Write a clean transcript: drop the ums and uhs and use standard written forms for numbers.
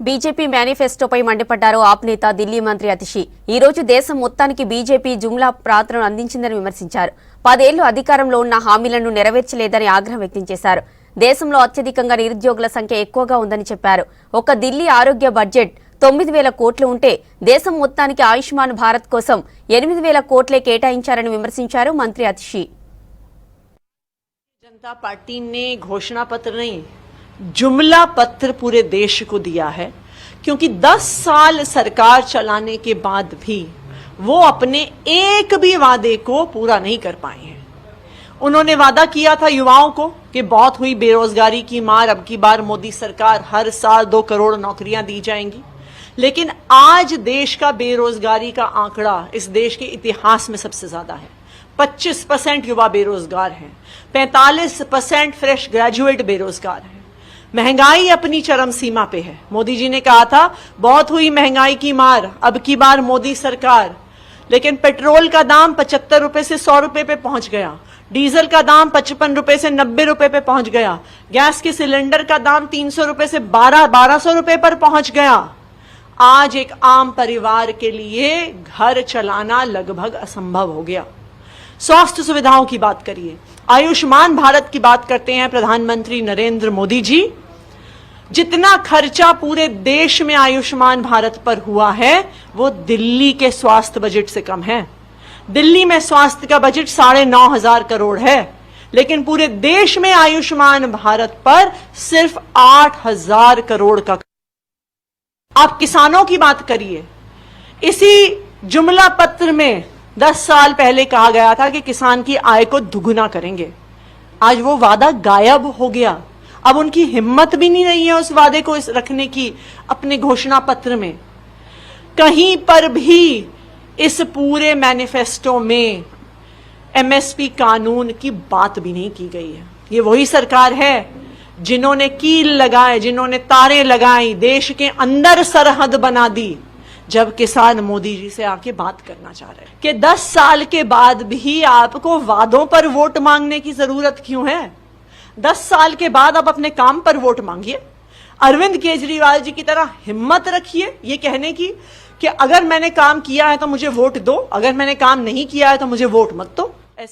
BJP మేనిఫెస్టోపై మండిపడ్డారు ఆప్ నేత ఢిల్లీ మంత్రి అతిషి. ఈ రోజు దేశం మొత్తానికి బీజేపీ జుమ్లా పాత్రను అందించిందని విమర్శించారు. 10 ఏళ్లు అధికారంలో ఉన్న హామీలను నెరవేర్చలేదని ఆగ్రహం వ్యక్తం చేశారు. దేశంలో అత్యధికంగా నిరుద్యోగుల సంఖ్య ఎక్కువగా ఉందని చెప్పారు. ఒక ఢిల్లీ ఆరోగ్య బడ్జెట్ 9,000 కోట్లు ఉంటే దేశం మొత్తానికి ఆయుష్మాన్ భారత్ కోసం 8,000 కోట్లే కేటాయించారని విమర్శించారు మంత్రి అతిషి. जनता पार्टी ने घोषणा पत्र नहीं, जुमला पत्र पूरे देश को दिया है, क्योंकि 10 साल सरकार चलाने के बाद भी वो अपने एक भी वादे को पूरा नहीं कर पाए हैं। उन्होंने वादा किया था युवाओं को कि बहुत हुई बेरोजगारी की मार, अब की बार मोदी सरकार हर साल 2 करोड़ नौकरियां दी जाएंगी, लेकिन आज देश का बेरोजगारी का आंकड़ा इस देश के इतिहास में सबसे ज्यादा है। 25% युवा बेरोजगार हैं, 45% फ्रेश ग्रेजुएट बेरोजगार हैं। महंगाई अपनी चरम सीमा पे है। मोदी जी ने कहा था बहुत हुई महंगाई की मार, अब की बार मोदी सरकार, लेकिन पेट्रोल का दाम 75 रुपए से 100 रुपए पे पहुंच गया, डीजल का दाम 55 रुपए से 90 रुपए पे पहुंच गया, गैस के सिलेंडर का दाम 300 रुपए से 1200 रुपए पर पहुंच गया। आज एक आम परिवार के लिए घर चलाना लगभग असंभव हो गया। स्वास्थ्य सुविधाओं की बात करिए, आयुष्मान भारत की बात करते हैं प्रधानमंत्री नरेंद्र मोदी जी। जितना खर्चा पूरे देश में आयुष्मान भारत पर हुआ है वो दिल्ली के स्वास्थ्य बजट से कम है। दिल्ली में स्वास्थ्य का बजट 9,500 करोड़ है, लेकिन पूरे देश में आयुष्मान भारत पर सिर्फ 8,000 करोड़ का। आप किसानों की बात करिए, इसी जुमला पत्र में 10 साल पहले कहा गया था कि किसान की आय को दुगुना करेंगे। आज वो वादा गायब हो गया। अब उनकी हिम्मत भी नहीं है उस वादे को रखने की अपने घोषणा पत्र में। कहीं पर भी इस पूरे मैनिफेस्टो में एमएसपी कानून की बात भी नहीं की गई है। ये वही सरकार है जिन्होंने कील लगाए, जिन्होंने तारे लगाई, देश के अंदर सरहद बना दी, जब किसान मोदी जी से आके बात करना चाह रहे हैं कि 10 साल के बाद भी आपको वादों पर वोट मांगने की जरूरत क्यों है? 10 साल के बाद आप अपने काम पर वोट मांगिए। अरविंद केजरीवाल जी की तरह हिम्मत रखिए ये कहने की कि अगर मैंने काम किया है तो मुझे वोट दो, अगर मैंने काम नहीं किया है तो मुझे वोट मत दो।